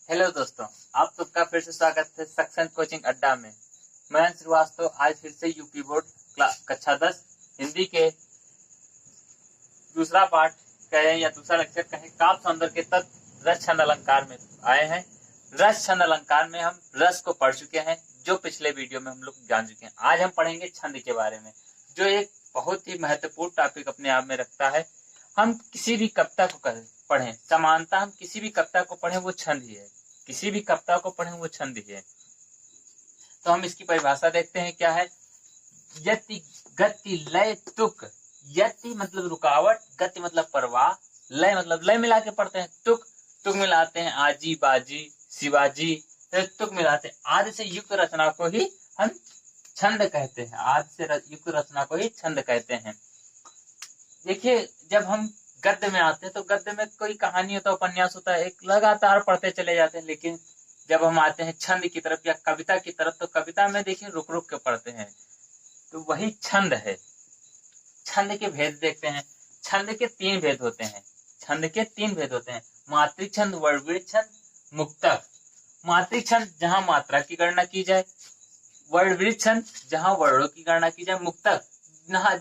Hello दोस्तों, आप सबका फिर से स्वागत है सक्सेस कोचिंग अड्डा में। मैं श्रीवास्तव आज फिर से यूपी बोर्ड कक्षा 10 हिंदी के दूसरा पाठ कहें या दूसरा लेक्चर कहें, काव्य सौंदर्य के तत्व रस छंद अलंकार में आए हैं। रस छंद अलंकार में हम रस को पढ़ चुके हैं, जो पिछले वीडियो में हम लोग जान चुके हैं। आज हम पढ़ेंगे छंद के बारे में, जो एक बहुत ही महत्वपूर्ण टॉपिक अपने आप में रखता है। हम किसी भी कविता को पढ़ें, समानता हम किसी भी कविता को पढ़ें वो छंद ही है, किसी भी कविता को पढ़ें वो छंद ही है। तो हम इसकी परिभाषा देखते हैं क्या है। यति गति लय तुक। यति मतलब रुकावट, गति मतलब परवाह, लय मतलब लय मिला के पढ़ते हैं, तुक तुक मिलाते हैं आजी बाजी शिवाजी, तो तुक मिलाते हैं। आदि से युक्त रचना को ही हम छंद कहते हैं, आदि से युक्त रचना को ही छंद कहते हैं। देखिए, जब हम गद्य में आते हैं तो गद्य में कोई कहानी होता है, उपन्यास होता है, एक लगातार पढ़ते चले जाते हैं। लेकिन जब हम आते हैं छंद की तरफ या कविता की तरफ, तो कविता में देखिए रुक रुक के पढ़ते हैं, तो वही छंद है। छंद के भेद देखते हैं। छंद के तीन भेद होते हैं। छंद के तीन भेद होते हैं, मात्रिक छंद, वर्णवृत्त छंद, मुक्तक। मात्रिक छंद जहां मात्रा की गणना की जाए, वर्णवृत्त छंद जहां वर्णों की गणना की जाए, मुक्तक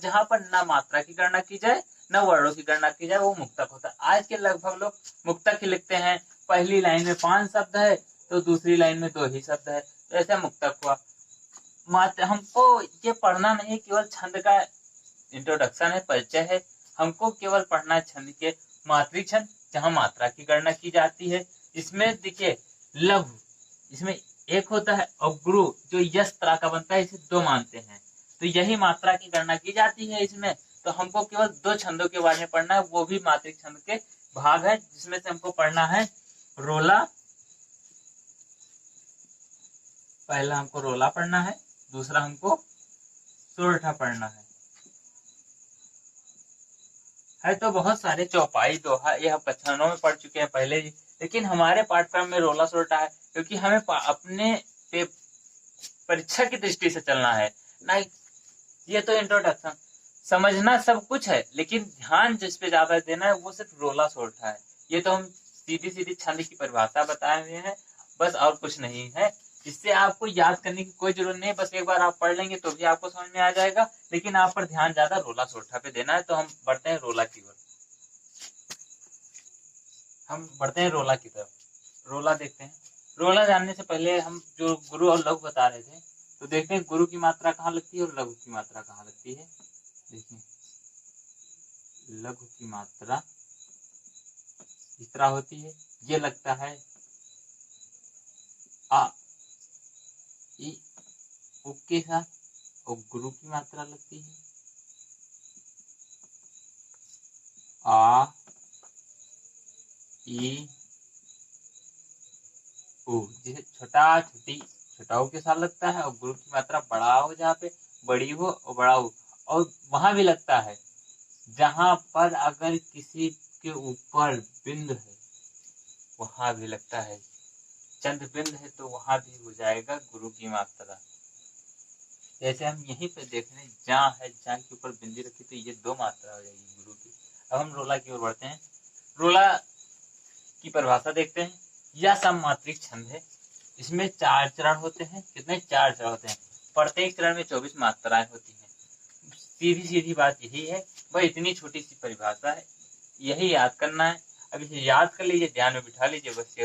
जहां पर न मात्रा की गणना की जाए न वर्णों की गणना की जाए, वो मुक्तक होता है। आज के लगभग लोग मुक्तक ही लिखते हैं, पहली लाइन में 5 शब्द है तो दूसरी लाइन में 2 ही शब्द है, तो ऐसा मुक्तक हुआ। हमको ये पढ़ना नहीं, केवल छंद का इंट्रोडक्शन है, परिचय है। हमको केवल पढ़ना है छंद के मात्रिक छंद, जहां मात्रा की गणना की जाती है। इसमें देखिए लघु, इसमें एक होता है, और गुरु जो यश तरह का बनता है, इसे 2 मानते हैं, तो यही मात्रा की गणना की जाती है इसमें। तो हमको केवल 2 छंदों के बारे में पढ़ना है, वो भी मात्रिक छंद के भाग है, जिसमें से हमको पढ़ना है रोला। पहला हमको रोला पढ़ना है, दूसरा हमको सोरठा पढ़ना है तो बहुत सारे चौपाई, दोहा, ये हम कक्षाओं में पढ़ चुके हैं पहले ही। लेकिन हमारे पाठ्यक्रम में रोला सोरठा है, क्योंकि हमें अपने परीक्षा की दृष्टि से चलना है ना। ये तो इंट्रोडक्शन, समझना सब कुछ है, लेकिन ध्यान जिस पे ज्यादा देना है वो सिर्फ रोला सोरठा है। ये तो हम सीधी सीधी छंद की परिभाषा बताए हुए हैं, बस और कुछ नहीं है। इससे आपको याद करने की कोई जरूरत नहीं, बस एक बार आप पढ़ लेंगे तो भी आपको समझ में आ जाएगा। लेकिन आप पर ध्यान ज्यादा रोला सोरठा पे देना है। तो हम बढ़ते हैं रोला की ओर, हम बढ़ते हैं रोला की तरफ। रोला देखते हैं। रोला जानने से पहले हम जो गुरु और लघु बता रहे थे, तो देखते हैं गुरु की मात्रा कहाँ लगती है और लघु की मात्रा कहाँ लगती है। देखिए, लघु की मात्रा इस तरह होती है, ये लगता है आ ई उ के साथ, और गुरु की मात्रा लगती है आ ई उ, जिसे छोटा छोटी छोटाऊ के साथ लगता है, और गुरु की मात्रा बड़ा हो जहाँ पे बड़ी हो और बड़ा हो। और वहां भी लगता है जहां पर अगर किसी के ऊपर बिंद है, वहां भी लगता है। चंद्र बिंद है तो वहां भी हो जाएगा गुरु की मात्रा। जैसे हम यहीं पे देख रहे हैं, जहाँ है, जहाँ के ऊपर बिंदी रखी, तो ये 2 मात्रा हो जाएगी गुरु की। अब हम रोला की ओर बढ़ते हैं। रोला की परिभाषा देखते हैं। यह सममात्रिक छंद है, इसमें 4 चरण होते हैं। कितने? 4 चरण होते हैं। प्रत्येक चरण में 24 मात्राएं होती हैं। सीधी सीधी बात यही है, वह इतनी छोटी सी परिभाषा है, यही याद करना है। अब इसे याद कर लीजिए, ध्यान में बिठा लीजिए बस।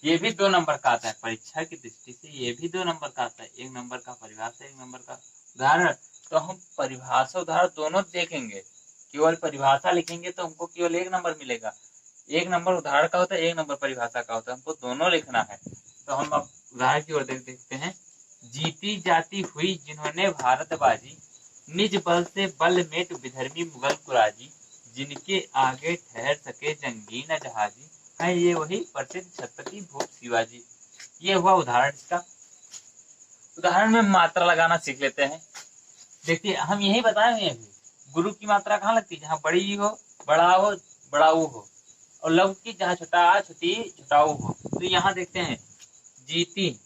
ये भी 2 नंबर का आता है, परीक्षा की दृष्टि से ये भी 2 नंबर का आता है। 1 नंबर का परिभाषा, 1 नंबर का उदाहरण। तो हम परिभाषा उदाहरण दोनों देखेंगे। केवल परिभाषा लिखेंगे तो हमको केवल 1 नंबर मिलेगा। 1 नंबर उदाहरण का होता है, 1 नंबर परिभाषा का होता है, हमको दोनों लिखना है। तो हम अब उदाहरण की ओर देखते हैं। जीती जाती हुई जिन्होंने भारत बाजी, निज बल से बल मेट विधर्मी मुगल कुराजी, जिनके आगे ठहर सके जंगी न जहाजी, है ये वही प्रसिद्ध छत्रपति भूप शिवाजी। ये हुआ उदाहरण इसका। उदाहरण में मात्रा लगाना सीख लेते हैं। देखिए, हम यही बताए हुए हैं, गुरु की मात्रा कहाँ लगती है? जहाँ बड़ी हो, बड़ा हो, बड़ाऊ हो, और लघु की जहाँ छोटा छोटी छोटाऊ हो। तो यहाँ देखते हैं, जीती,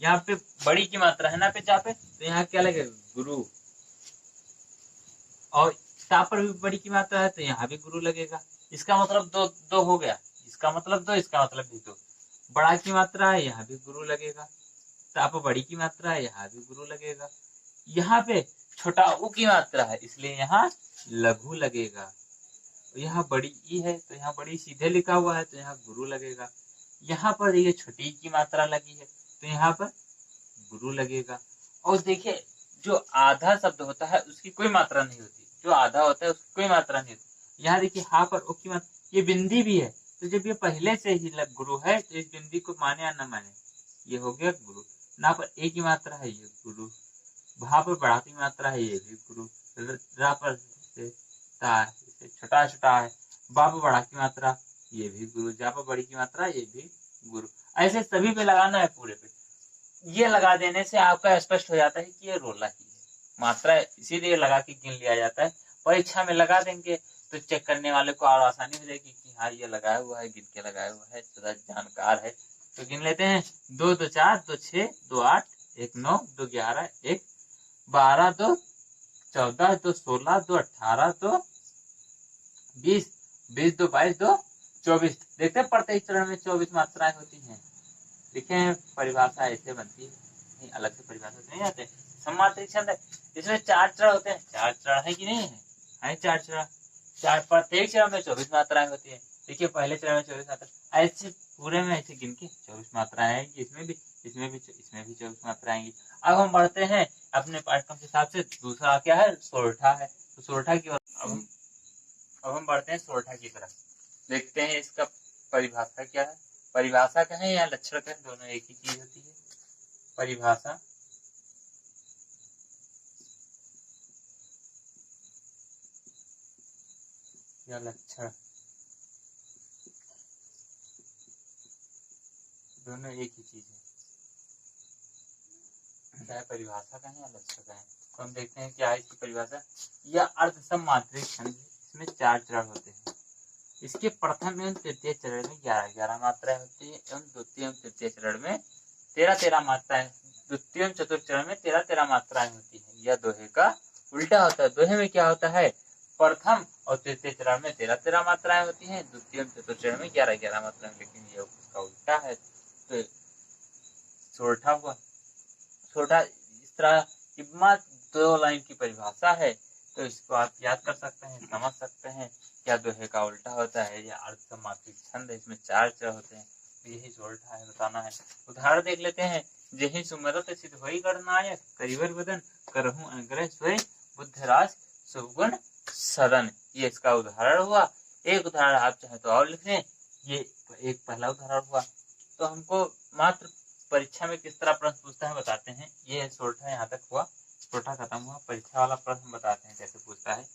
यहाँ पे बड़ी की मात्रा है ना पे, जहाँ पे, तो यहाँ क्या लगेगा? गुरु। और ता पर भी बड़ी की मात्रा है, तो यहाँ भी गुरु लगेगा। इसका मतलब दो हो गया, इसका मतलब 2, इसका मतलब भी 2। बड़ा की मात्रा है, यहाँ भी गुरु लगेगा। ताप बड़ी की मात्रा है, यहाँ भी गुरु लगेगा। यहाँ पे छोटा ऊ की मात्रा है, इसलिए यहाँ लघु लगेगा। यहाँ बड़ी ई है तो यहाँ बड़ी सीधे लिखा हुआ है तो यहाँ गुरु लगेगा। यहाँ पर ये छोटी की मात्रा लगी है तो यहाँ पर गुरु लगेगा। और देखिए जो आधा शब्द होता है उसकी कोई मात्रा नहीं होती, जो आधा होता है उसकी कोई मात्रा नहीं होती। यहाँ देखिए हा पर ओ की मात्रा, ये बिंदी भी है तो जब ये पहले से ही गुरु है तो इस बिंदी को माने या न माने, ये हो गया गुरु। ना पर ए की मात्रा है, ये गुरु। वहां पर बड़ा की मात्रा है, ये भी गुरु। रा पर छोटा छोटा है, बा पर बड़ा की मात्रा, ये भी गुरु। जा पर बड़ी की मात्रा, ये भी गुरु। ऐसे सभी पे लगाना है पूरे पे। ये लगा देने से आपका स्पष्ट हो जाता है कि ये रोला ही है, मात्रा इसीलिए लगा के गिन लिया जाता है। परीक्षा में लगा देंगे तो चेक करने वाले को और आसानी हो जाएगी कि हाँ ये लगाया हुआ है, गिन के लगाया हुआ है, थोड़ा जानकार है। तो गिन लेते हैं। 2 2 4 2 6 2 8 1 9 2 11 1 12 2 14 2 16 2 18 2 20 20 2 22 2 24। देखते हैं प्रत्येक चरण में 24 मात्राएं होती हैं। देखें परिभाषा ऐसे बनती है, नहीं अलग से परिभाषा नहीं आते। सम्मात्रिक छंद है, इसमें 4 चरण होते हैं। 4 चरण है कि नहीं है? 4 चरण। 4 प्रत्येक चरण में 24 मात्राएं होती है। देखिए पहले चरण में 24 मात्रा, ऐसे पूरे में ऐसे गिन के 24 मात्राएं आएंगी। इसमें भी 24 मात्राएं आएंगी। अब हम बढ़ते हैं अपने पाठ्यक्रम के हिसाब से। दूसरा क्या है? सोरठा है। तो सोरठा की ओर अब हम बढ़ते हैं सोरठा की तरफ। देखते हैं इसका परिभाषा क्या है। परिभाषा कहें या लक्षण कहें, दोनों एक ही चीज होती है। परिभाषा या लक्षण दोनों एक ही चीज है, चाहे परिभाषा कहें या लक्षण कहें। तो हम देखते हैं क्या है इसकी परिभाषा। यह अर्ध सम्मात्रिक छंद, इसमें 4 चरण होते हैं। इसके प्रथम एवं तृतीय चरण में 11 मात्राएं होती है एवं द्वितीय एवं तृतीय चरण में 13 मात्राएं, द्वितीय एवं चतुर्थ चरण में 13 मात्राएं होती है। यह दोहे का उल्टा होता है। दोहे में क्या होता है? प्रथम और तृतीय चरण में 13 मात्राएं होती हैं, द्वितीय एवं चतुर्थ चरण में 11 मात्राएं, लेकिन यह उसका उल्टा है। तो सोरठा हुआ। सोरठा इस तरह की मात्र 2 लाइन की परिभाषा है, तो इसको आप याद कर सकते हैं, समझ सकते हैं क्या दोहे का उल्टा होता है। यह अर्ध सम्मात्रिक छंद है, इसमें 4 चरण होते हैं। तो यही सोरठा है, बताना है। उदाहरण देख लेते हैं। जही सुमरत सिद्ध होई गणनायक, करिवर वदन करहूं अनुग्रह सोई, बुद्धराज सुगुण सदन। ये इसका उदाहरण हुआ। एक उदाहरण आप चाहे तो और लिख लें। ये एक पहला उदाहरण हुआ। तो हमको मात्र परीक्षा में किस तरह प्रश्न पूछता है बताते हैं। ये सोरठा यहाँ तक हुआ, सोरठा खत्म हुआ। परीक्षा वाला प्रश्न बताते हैं कैसे पूछता है।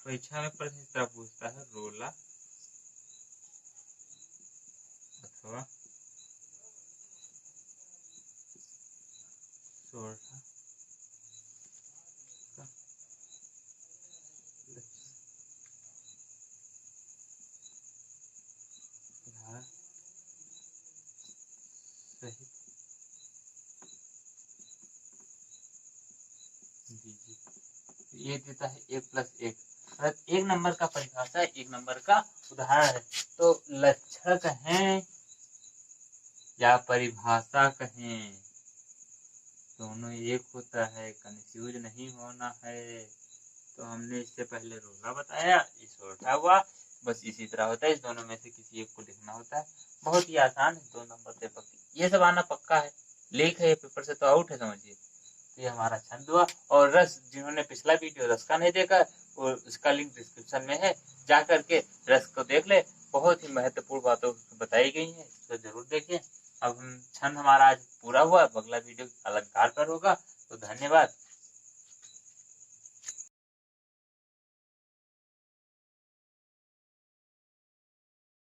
परीक्षा में प्रश्न इस तरह पूछता है, रोला अथवा सोरठा सहित दीजिए। ये देता है 1 + 1, मतलब 1 नंबर का परिभाषा है, 1 नंबर का उदाहरण है। तो लक्षण कहें या परिभाषा कहें, दोनों एक होता है, कंफ्यूज नहीं होना है। तो हमने इससे पहले रोला बताया, ये सोरठा हुआ। बस इसी तरह होता है, इस दोनों में से किसी एक को लिखना होता है। बहुत ही आसान है, 2 नंबर से पक्की। ये सब आना पक्का है, लेख है, ये पेपर से तो आउट है समझिए। तो ये हमारा छंद हुआ। और रस, जिन्होंने पिछला वीडियो रस का नहीं देखा, और उसका लिंक डिस्क्रिप्शन में है, जा करके रस को देख ले। बहुत ही महत्वपूर्ण बातें बताई गई हैं, तो जरूर देखें। अब हम छंद हमारा आज पूरा हुआ। अगला वीडियो अलंकार पर होगा। तो धन्यवाद।